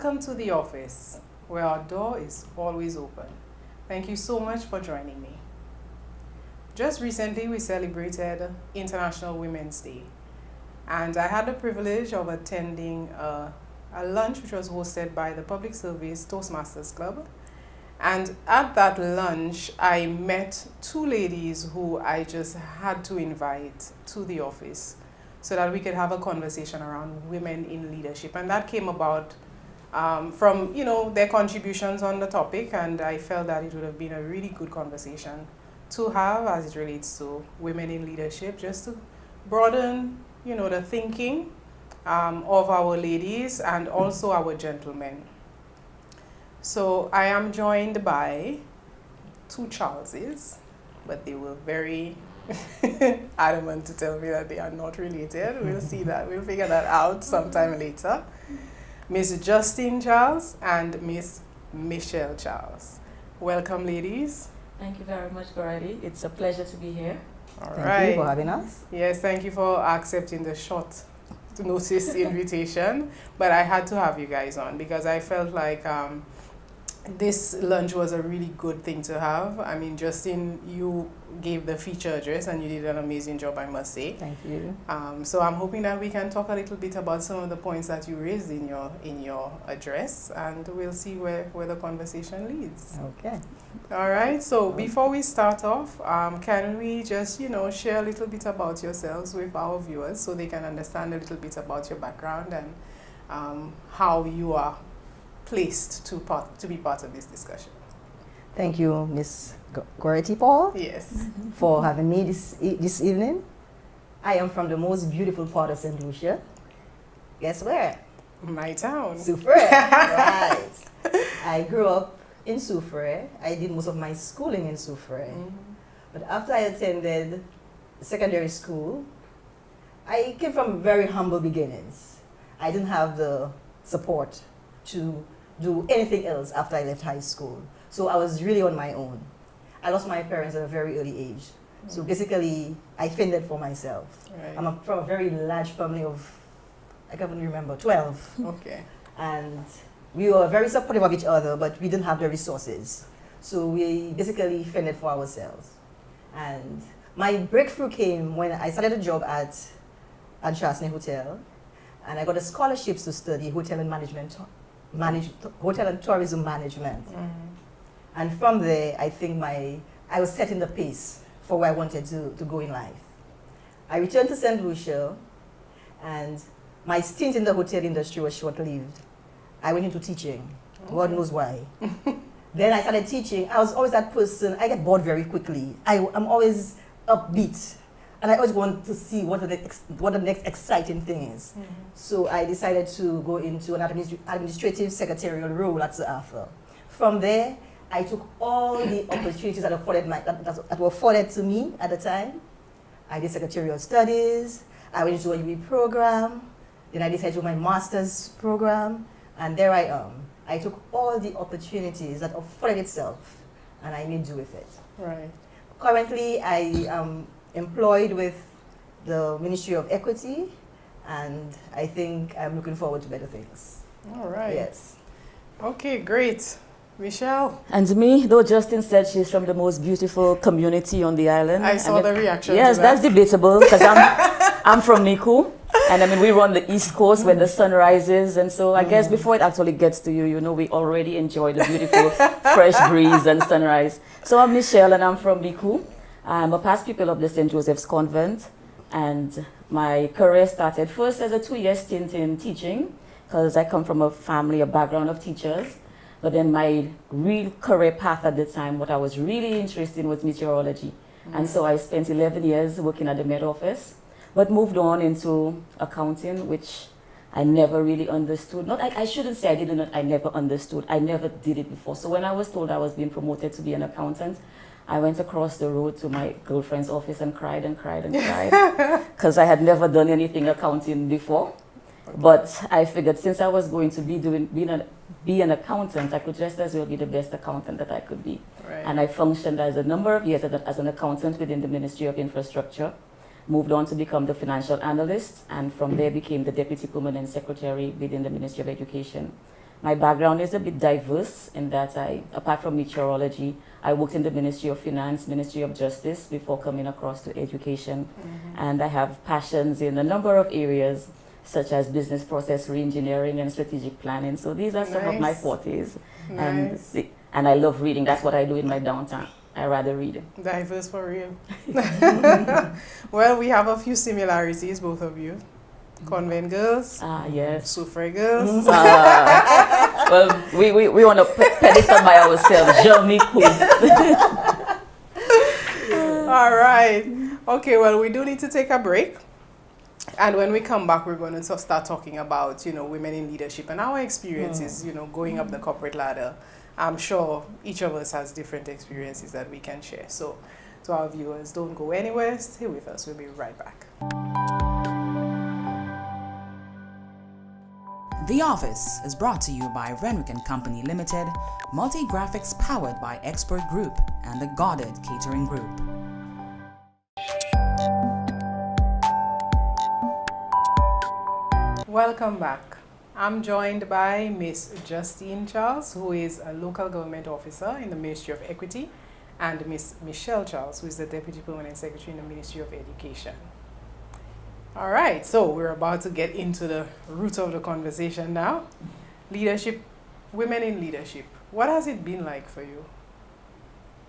Welcome to the office, where our door is always open. Thank you so much for joining me. Just recently, we celebrated International Women's Day, and I had the privilege of attending a lunch which was hosted by the Public Service Toastmasters Club. And at that lunch, I met two ladies who I just had to invite to the office so that we could have a conversation around women in leadership. And that came about from, their contributions on the topic, and I felt that it would have been a really good conversation to have as it relates to women in leadership, just to broaden, the thinking of our ladies and also our gentlemen. So I am joined by two Charleses, but they were very adamant to tell me that they are not related. We'll see that. We'll figure that out sometime later. Miss Justine Charles and Miss Michelle Charles. Welcome, ladies. Thank you very much, Gordy. It's a pleasure to be here. All Thank right. you for having us. Yes, thank you for accepting the short notice invitation. But I had to have you guys on because I felt like this lunch was a really good thing to have. I mean, Justine, you gave the feature address and you did an amazing job, I must say. Thank you. So I'm hoping that we can talk a little bit about some of the points that you raised in your address, and we'll see where the conversation leads. Okay. All right. So before we start off, can we just share a little bit about yourselves with our viewers so they can understand a little bit about your background and how you are placed to be part of this discussion. Thank you, Miss Gorety Paul, Yes. for having me this evening. I am from the most beautiful part of St. Lucia. Guess where? My town. Soufriere. Right. I grew up in Soufriere. I did most of my schooling in Soufriere. But after I attended secondary school, I came from very humble beginnings. I didn't have the support to do anything else after I left high school. So I was really on my own. I lost my parents at a very early age. So basically, I fended for myself. Right. I'm from a very large family of, I can't even remember, 12. Okay. And we were very supportive of each other, but we didn't have the resources. So we basically fended for ourselves. And my breakthrough came when I started a job at Chasney Hotel, and I got a scholarships to study hotel and hotel and tourism management. And from there, I think I was setting the pace for where I wanted to go in life. I returned to St. Lucia, and my stint in the hotel industry was short-lived. I went into teaching. God knows why. Then I started teaching. I was always that person. I get bored very quickly. I'm always upbeat, and I always want to see what the next exciting thing is. So I decided to go into an administrative secretarial role at Sir Arthur. From there, I took all the opportunities that were afforded to me at the time. I did secretarial studies. I went into a UE program. Then I decided to do my master's program, and there I am. I took all the opportunities that afforded itself, and I made do with it. Right. Currently, I am employed with the Ministry of Equity, and I think I'm looking forward to better things. All right. Yes. Okay, great. Michelle? And me, though Justine said she's from the most beautiful community on the island. I saw the reaction. Yes, to that. that's debatable because I'm from Niku. And I mean, we run the East Coast where the sun rises. And so I guess before it actually gets to you, we already enjoy the beautiful fresh breeze and sunrise. So I'm Michelle and I'm from Niku. I'm a past pupil of the St. Joseph's Convent. And my career started first as a 2-year stint in teaching because I come from a background of teachers. But then my real career path at the time, what I was really interested in was meteorology. And so I spent 11 years working at the Met Office, but moved on into accounting, which I never really understood. I shouldn't say I never understood. I never did it before. So when I was told I was being promoted to be an accountant, I went across the road to my girlfriend's office and cried and cried and cried because I had never done anything accounting before. But I figured since I was going to be an accountant, I could just as well be the best accountant that I could be. Right. And I functioned as a number of years as an accountant within the Ministry of Infrastructure, moved on to become the financial analyst, and from there became the Deputy Permanent Secretary within the Ministry of Education. My background is a bit diverse in that apart from meteorology, I worked in the Ministry of Finance, Ministry of Justice before coming across to education. And I have passions in a number of areas, such as business process re-engineering and strategic planning. So these are some of my fortes. Nice. And I love reading. That's what I do in my downtime. I rather read. Diverse for real. Well, we have a few similarities, both of you. Convent girls. Yes. Soufre girls. Well, we want to pedestal by ourselves. Jamie cool. All right. Okay, well, we do need to take a break. And when we come back, we're going to start talking about, women in leadership and our experiences, going up the corporate ladder. I'm sure each of us has different experiences that we can share. So to our viewers, don't go anywhere. Stay with us. We'll be right back. The Office is brought to you by Renwick & Company Limited, Multi-Graphics powered by Expert Group and the Goddard Catering Group. Welcome back. I'm joined by Miss Justine Charles, who is a local government officer in the Ministry of Equity, and Miss Michelle Charles, who is the Deputy Permanent Secretary in the Ministry of Education. All right, so we're about to get into the root of the conversation now. Leadership, women in leadership. What has it been like for you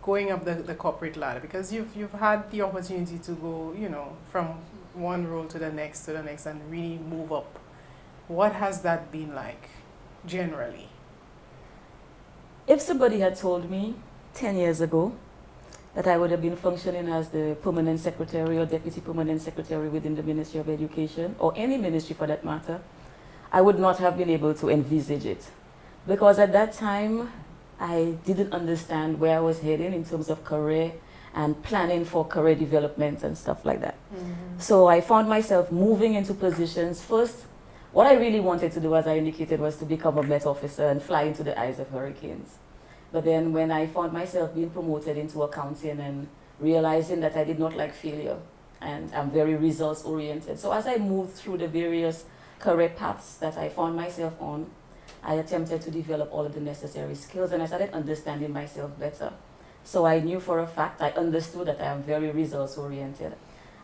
going up the corporate ladder? Because you've had the opportunity to go, from one role to the next and really move up. What has that been like, generally? If somebody had told me 10 years ago that I would have been functioning as the permanent secretary or deputy permanent secretary within the Ministry of Education, or any ministry for that matter, I would not have been able to envisage it. Because at that time, I didn't understand where I was heading in terms of career and planning for career development and stuff like that. So I found myself moving into positions. First, what I really wanted to do, as I indicated, was to become a Met officer and fly into the eyes of hurricanes. But then when I found myself being promoted into accounting and realizing that I did not like failure and I'm very results oriented. So as I moved through the various career paths that I found myself on, I attempted to develop all of the necessary skills and I started understanding myself better. So I knew for a fact, I understood that I am very results oriented.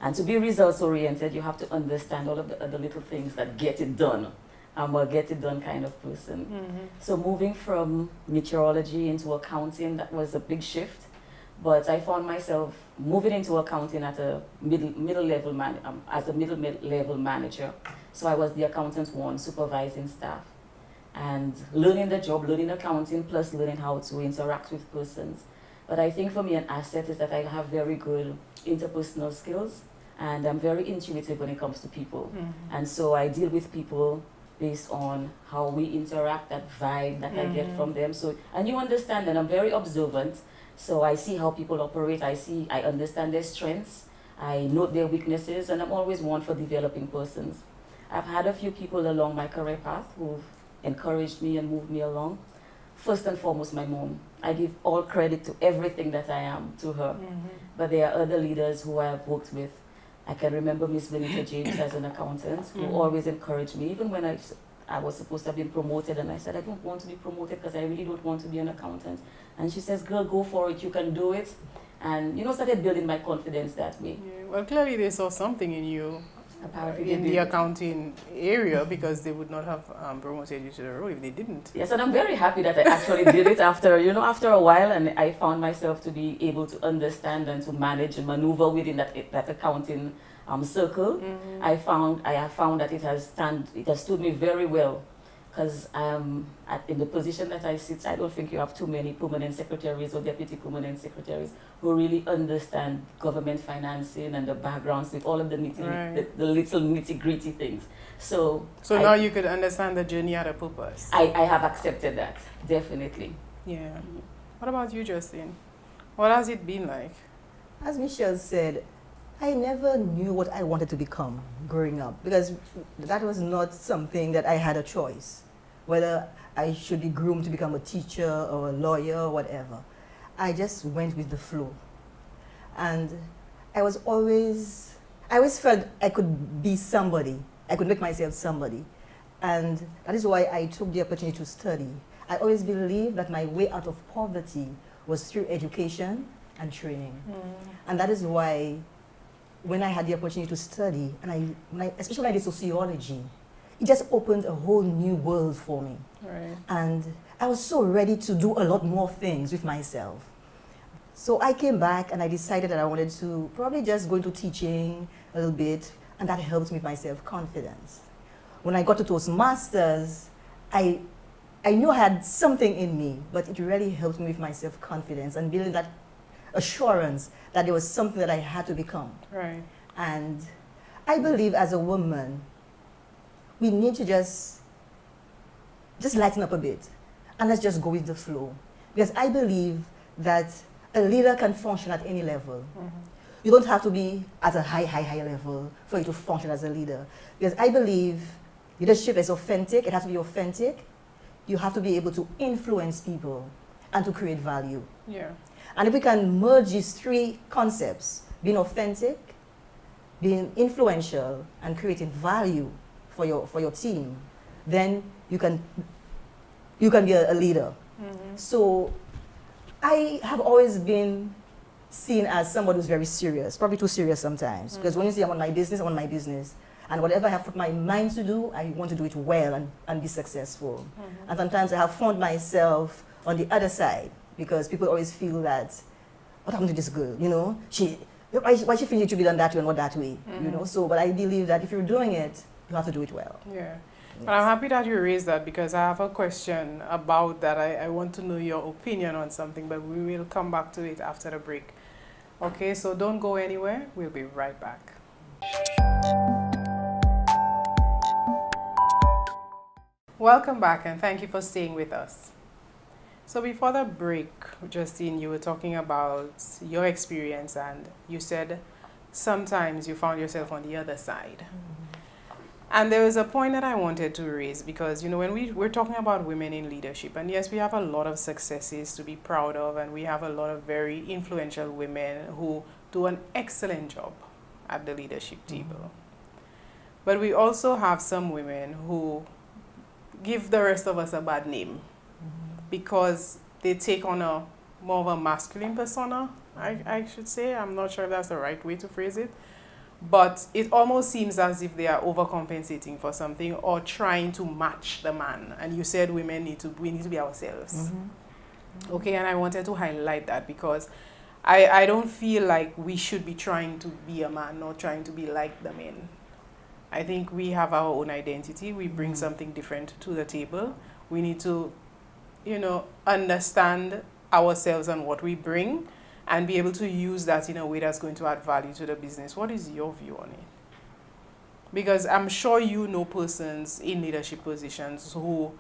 And to be results oriented, you have to understand all of the other little things that get it done. I'm a get it done kind of person. So moving from meteorology into accounting, that was a big shift. But I found myself moving into accounting at a middle level manager. So I was the accountant one, supervising staff. And learning the job, learning accounting, plus learning how to interact with persons. But I think for me an asset is that I have very good interpersonal skills and I'm very intuitive when it comes to people. And so I deal with people based on how we interact, that vibe that I get from them. So, and you understand that I'm very observant. So I see how people operate. I understand their strengths. I note their weaknesses, and I'm always one for developing persons. I've had a few people along my career path who've encouraged me and moved me along. First and foremost, my mom. I give all credit to everything that I am to her. But there are other leaders who I've worked with. I can remember Miss Benita James as an accountant who always encouraged me, even when I was supposed to have been promoted and I said, I don't want to be promoted because I really don't want to be an accountant. And she says, girl, go for it, you can do it. And, started building my confidence that way. Yeah, well, clearly they saw something in you Apparently in the accounting area because they would not have promoted you to the role if they didn't. Yes, and I'm very happy that I actually did it after a while, and I found myself to be able to understand and to manage and maneuver within that accounting circle. I have found that it has stood me very well, because in the position that I sit, I don't think you have too many permanent secretaries or deputy permanent secretaries who really understand government financing and the backgrounds with all of the little nitty-gritty things. So now you could understand the journey at a purpose. I have accepted that, definitely. Yeah. What about you, Justine? What has it been like? As Michelle said, I never knew what I wanted to become growing up because that was not something that I had a choice, whether I should be groomed to become a teacher or a lawyer or whatever. I just went with the flow. And I always felt I could be somebody. I could make myself somebody. And that is why I took the opportunity to study. I always believed that my way out of poverty was through education and training. And that is why when I had the opportunity to study, and especially when I did sociology, it just opened a whole new world for me. Right. And I was so ready to do a lot more things with myself. So I came back and I decided that I wanted to probably just go into teaching a little bit, and that helped me with my self-confidence. When I got to Toastmasters, I knew I had something in me, but it really helped me with my self-confidence and building that assurance that there was something that I had to become. Right. And I believe as a woman, we need to just lighten up a bit and let's just go with the flow. Because I believe that a leader can function at any level. You don't have to be at a high level for you to function as a leader. Because I believe leadership is authentic, it has to be authentic. You have to be able to influence people and to create value. Yeah. And if we can merge these three concepts, being authentic, being influential, and creating value for your team, then you can be a leader. So I have always been seen as somebody who's very serious, probably too serious sometimes. Because when you say I'm on my business, I'm on my business. And whatever I have put my mind to do, I want to do it well and be successful. And sometimes I have found myself on the other side because people always feel that, what happened to this girl? You know, why she feel it should be done that way and not that way? You know, so, but I believe that if you're doing it, you have to do it well. Yeah. But I'm happy that you raised that because I have a question about that. I want to know your opinion on something, but we will come back to it after the break. Okay, so don't go anywhere. We'll be right back. Welcome back and thank you for staying with us. So before the break, Justine, you were talking about your experience and you said sometimes you found yourself on the other side. And there was a point that I wanted to raise because, you know, when we're talking about women in leadership, and yes, we have a lot of successes to be proud of, and we have a lot of very influential women who do an excellent job at the leadership table. But we also have some women who give the rest of us a bad name because they take on a more of a masculine persona, I should say. I'm not sure if that's the right way to phrase it. But it almost seems as if they are overcompensating for something or trying to match the man. And you said we need to be ourselves. Okay, and I wanted to highlight that because I don't feel like we should be trying to be a man or trying to be like the men. I think we have our own identity. We bring something different to the table. We need to, you know, understand ourselves and what we bring and be able to use that in a way that's going to add value to the business. What is your view on it? Because I'm sure you know persons in leadership positions who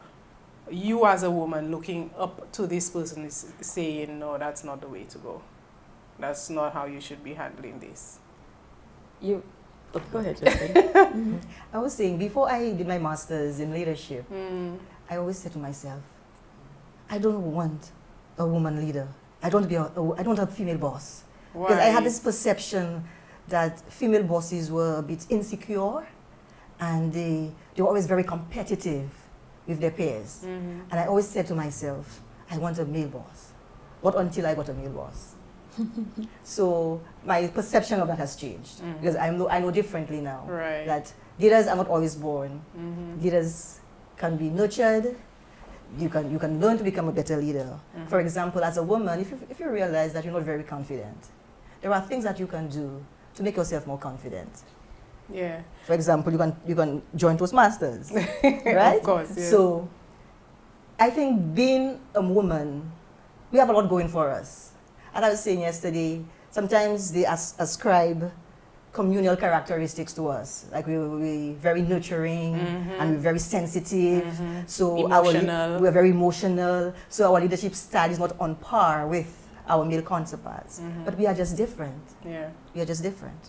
you as a woman looking up to this person is saying, no, that's not the way to go. That's not how you should be handling this. Go ahead, Justin. I was saying, before I did my master's in leadership, I always said to myself, I don't want a woman leader. I don't want a female boss. Why? Because I had this perception that female bosses were a bit insecure and they were always very competitive with their peers. And I always said to myself, I want a male boss. Not until I got a male boss. So my perception of that has changed because I know differently now. Right. That leaders are not always born. Leaders can be nurtured. You can learn to become a better leader. For example, as a woman, if you realize that you're not very confident, there are things that you can do to make yourself more confident. Yeah. For example, you can join Toastmasters, right? Of course. Yeah. So I think being a woman, we have a lot going for us. And I was saying yesterday, sometimes they ascribe communal characteristics to us. Like we're very nurturing and we're very sensitive. So we're very emotional. So our leadership style is not on par with our male counterparts. But we are just different. Yeah. We are just different.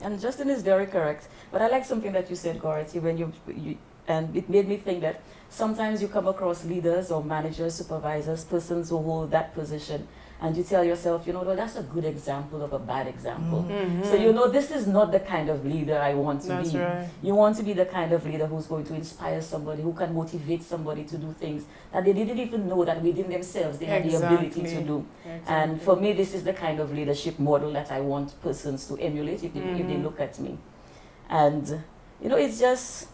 And Justin is very correct. But I like something that you said, Gority, when you and it made me think that sometimes you come across leaders or managers, supervisors, persons who hold that position, and you tell yourself, well, that's a good example of a bad example. So, this is not the kind of leader I want to That's be. right. You want to be the kind of leader who's going to inspire somebody, who can motivate somebody to do things that they didn't even know that within themselves they had the ability to do. And for me, this is the kind of leadership model that I want persons to emulate if they look at me. And, it's just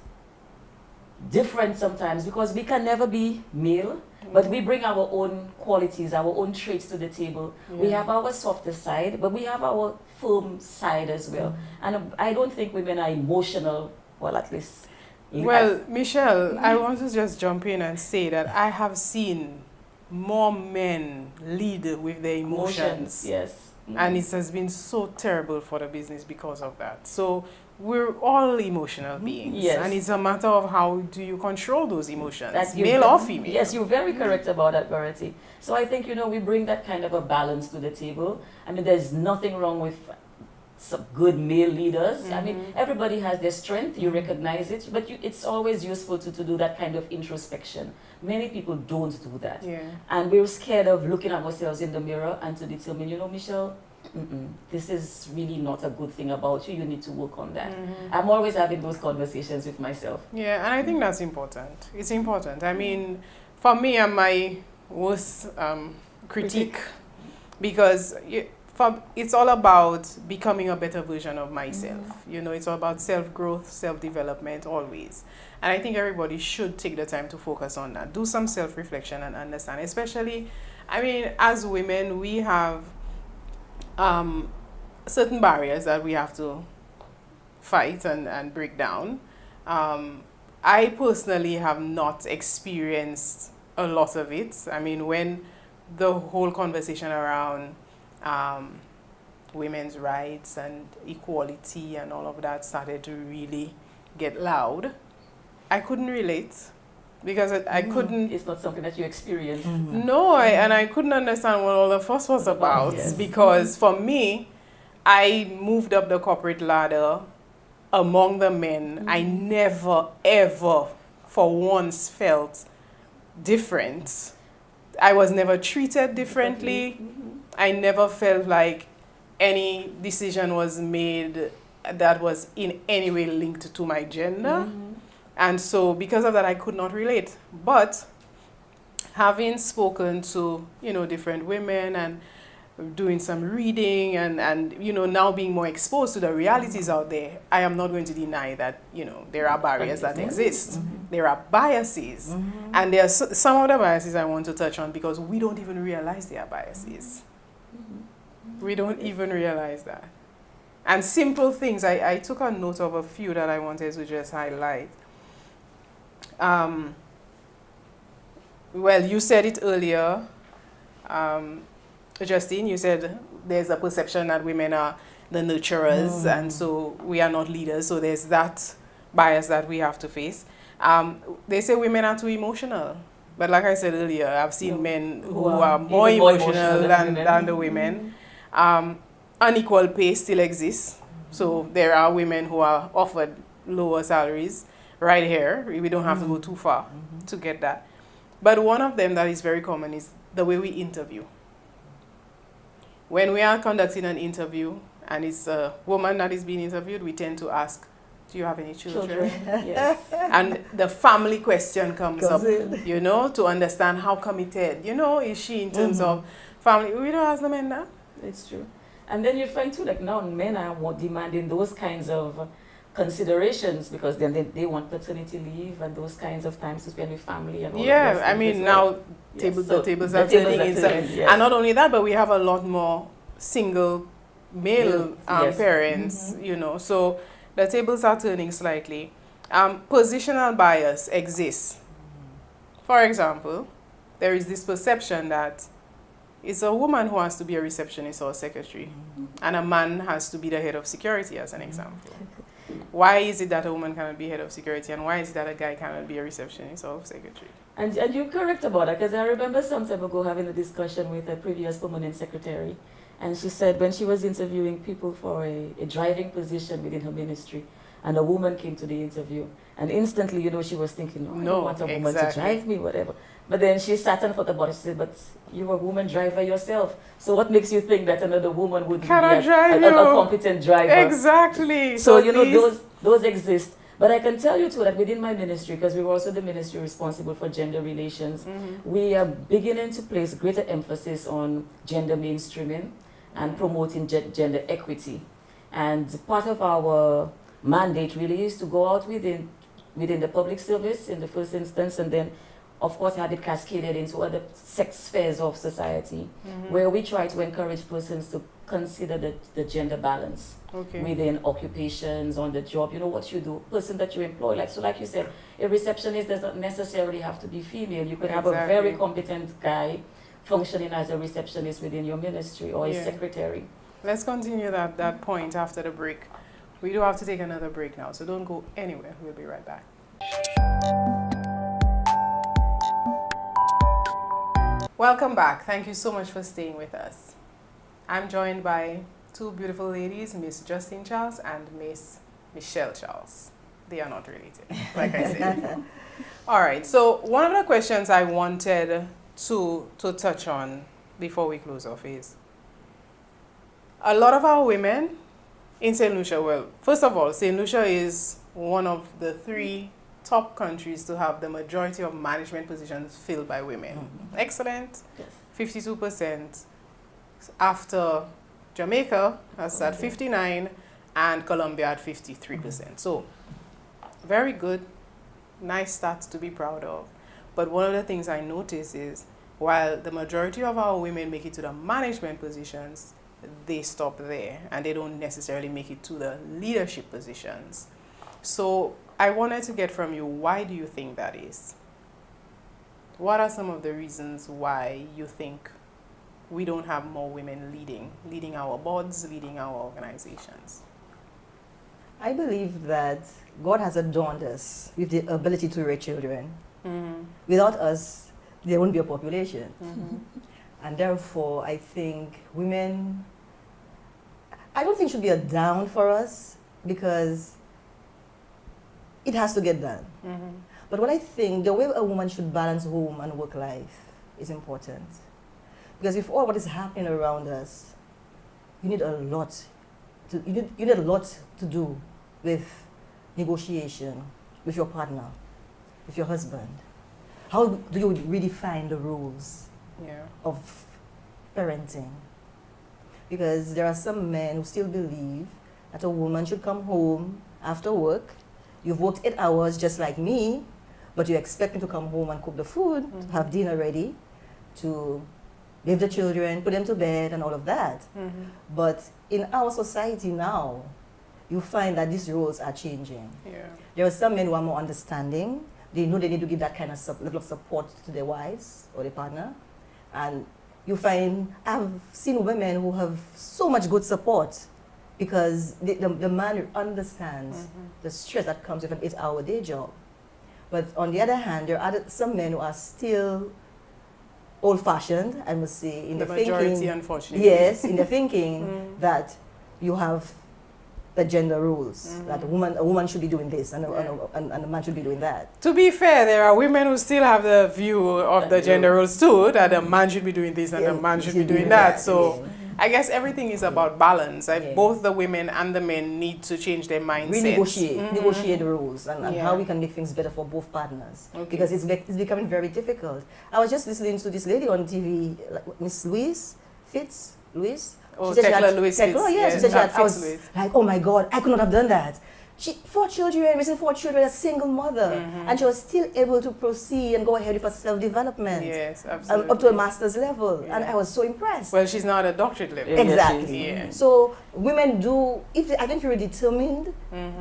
different sometimes because we can never be male, but we bring our own qualities, our own traits to the table. We have our softer side, but we have our firm side as well. And I don't think women are emotional, well, at least. Well, Michelle, I want to just jump in and say that I have seen more men lead with their emotions. Yes. And it has been so terrible for the business because of that. So we're all emotional beings. Yes. And it's a matter of how do you control those emotions, That male or female. Yes, you're very correct about that, Verity. So I think, we bring that kind of a balance to the table. I mean, there's nothing wrong with some good male leaders. I mean, everybody has their strength, you recognize it, but it's always useful to do that kind of introspection. Many people don't do that. Yeah. And we're scared of looking at ourselves in the mirror and to determine, Michelle, this is really not a good thing about you. You need to work on that. I'm always having those conversations with myself. Yeah, and I think that's important. It's important. I mean, for me, I'm my worst critique because it's all about becoming a better version of myself. It's all about self-growth, self-development always. And I think everybody should take the time to focus on that. Do some self-reflection and understand. Especially, I mean, as women, we have certain barriers that we have to fight and break down. I personally have not experienced a lot of it. I mean, when the whole conversation around women's rights and equality and all of that started to really get loud, I couldn't relate because I couldn't. It's not something that you experienced. No, and I couldn't understand what all the fuss was about because for me, I moved up the corporate ladder among the men. I never, ever for once felt different. I was never treated differently. I never felt like any decision was made that was in any way linked to my gender. And so because of that, I could not relate. But having spoken to, different women and doing some reading and now being more exposed to the realities out there, I am not going to deny that, there are barriers that exist. There are biases. And there are some of the biases I want to touch on because we don't even realize they are biases. We don't even realize that. And simple things, I took a note of a few that I wanted to just highlight. Well, you said it earlier, Justine, you said there's a perception that women are the nurturers and so we are not leaders, so there's that bias that we have to face. They say women are too emotional, but like I said earlier, I've seen men who are more emotional than the women. Unequal pay still exists, so there are women who are offered lower salaries right here. We don't have to go too far to get that. But one of them that is very common is the way we interview. When we are conducting an interview and it's a woman that is being interviewed, we tend to ask, do you have any children? Yes. And the family question comes up, to understand how committed, is she in terms of family. We don't ask the men that. It's true. And then you find too, like now men are more demanding those kinds of considerations because then they want paternity leave and those kinds of times to spend with family and all Yeah, of those I mean now the tables are turning inside. Yes. And not only that, but we have a lot more single male parents, so the tables are turning slightly. Positional bias exists. For example, there is this perception that it's a woman who has to be a receptionist or a secretary, and a man has to be the head of security, as an example. Why is it that a woman cannot be head of security, and why is it that a guy cannot be a receptionist or secretary? And you're correct about that, because I remember some time ago having a discussion with a previous permanent secretary, and she said when she was interviewing people for a driving position within her ministry, and a woman came to the interview. And instantly, you know, she was thinking, oh, I don't want a woman to drive me, whatever. But then she sat and thought about it. She said, but you're a woman driver yourself. So what makes you think that another woman would be a competent driver? Exactly. So you know, those exist. But I can tell you too that within my ministry, because we're also the ministry responsible for gender relations, we are beginning to place greater emphasis on gender mainstreaming and promoting gender equity. And part of our mandate really is to go out within the public service in the first instance, and then of course have it cascaded into other spheres of society, where we try to encourage persons to consider the gender balance within occupations, on the job, you know, what you do, person that you employ. Like you said, a receptionist does not necessarily have to be female. You could have a very competent guy functioning as a receptionist within your ministry or a secretary. Let's continue that point after the break. We do have to take another break now, so don't go anywhere. We'll be right back. Welcome back. Thank you so much for staying with us. I'm joined by two beautiful ladies, Miss Justine Charles and Miss Michelle Charles. They are not related, like I said. All right, so one of the questions I wanted to touch on before we close off is, a lot of our women in St. Lucia, well, first of all, St. Lucia is one of the 3 top countries to have the majority of management positions filled by women. Excellent. Yes. 52%. After Jamaica, that's at 59%, and Colombia at 53%. So, very good. Nice stats to be proud of. But one of the things I notice is, while the majority of our women make it to the management positions, they stop there and they don't necessarily make it to the leadership positions. So I wanted to get from you, why do you think that is? What are some of the reasons why you think we don't have more women leading our boards, leading our organizations? I believe that God has adorned us with the ability to raise children. Without us, there wouldn't be a population. And therefore, I think women, I don't think it should be a down for us, because it has to get done. But what I think, the way a woman should balance home and work life is important. Because with all what is happening around us, you need a lot to do with negotiation with your partner, with your husband. How do you redefine the rules of parenting? Because there are some men who still believe that a woman should come home after work. You've worked 8 hours just like me, but you expect me to come home and cook the food, to have dinner ready, to leave the children, put them to bed and all of that. But in our society now, you find that these roles are changing. There are some men who are more understanding. They know they need to give that kind of level of support to their wives or their partner. And you find, I've seen women who have so much good support because the man understands the stress that comes with an 8-hour day job. But on the other hand, there are some men who are still old-fashioned, I must say, in the majority, thinking. Unfortunately. Yes, in the thinking that you have the gender rules, that a woman should be doing this and a man should be doing that. To be fair, there are women who still have the view of the gender rules too, that a man should be doing this and a man should be doing that. So I guess everything is about balance. Both the women and the men need to change their mindsets. Negotiate the rules and how we can make things better for both partners. Because it's becoming very difficult. I was just listening to this lady on TV, like Miss Louise Fitz. Oh, Tekla Louise Fitz. Oh, yes. She said I was like, oh my God, I could not have done that. She 4 children, raising 4 children, a single mother, and she was still able to proceed and go ahead with her self-development. Yes, absolutely. Up to a master's level, and I was so impressed. Well, she's not a doctorate level. Exactly. So women do. I think you're determined,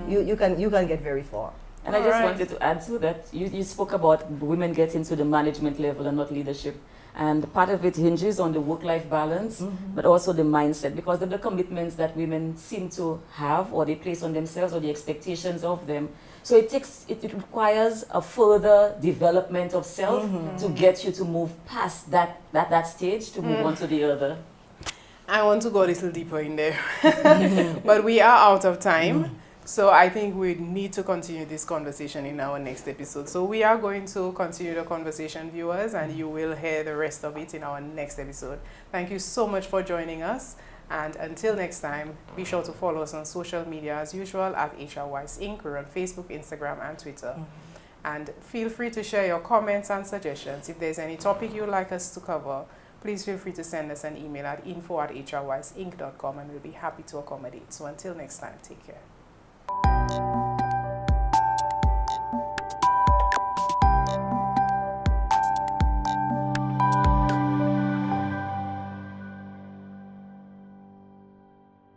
you can get very far. And I just wanted to add to that. You spoke about women getting to the management level and not leadership. And part of it hinges on the work-life balance, but also the mindset, because of the commitments that women seem to have or they place on themselves or the expectations of them. So it requires a further development of self to get you to move past that stage to move on to the other. I want to go a little deeper in there, but we are out of time. So I think we need to continue this conversation in our next episode. So we are going to continue the conversation, viewers, and you will hear the rest of it in our next episode. Thank you so much for joining us. And until next time, be sure to follow us on social media as usual at HRWise Inc. We're on Facebook, Instagram, and Twitter. And feel free to share your comments and suggestions. If there's any topic you'd like us to cover, please feel free to send us an email at info@hrwiseinc.com, and we'll be happy to accommodate. So until next time, take care.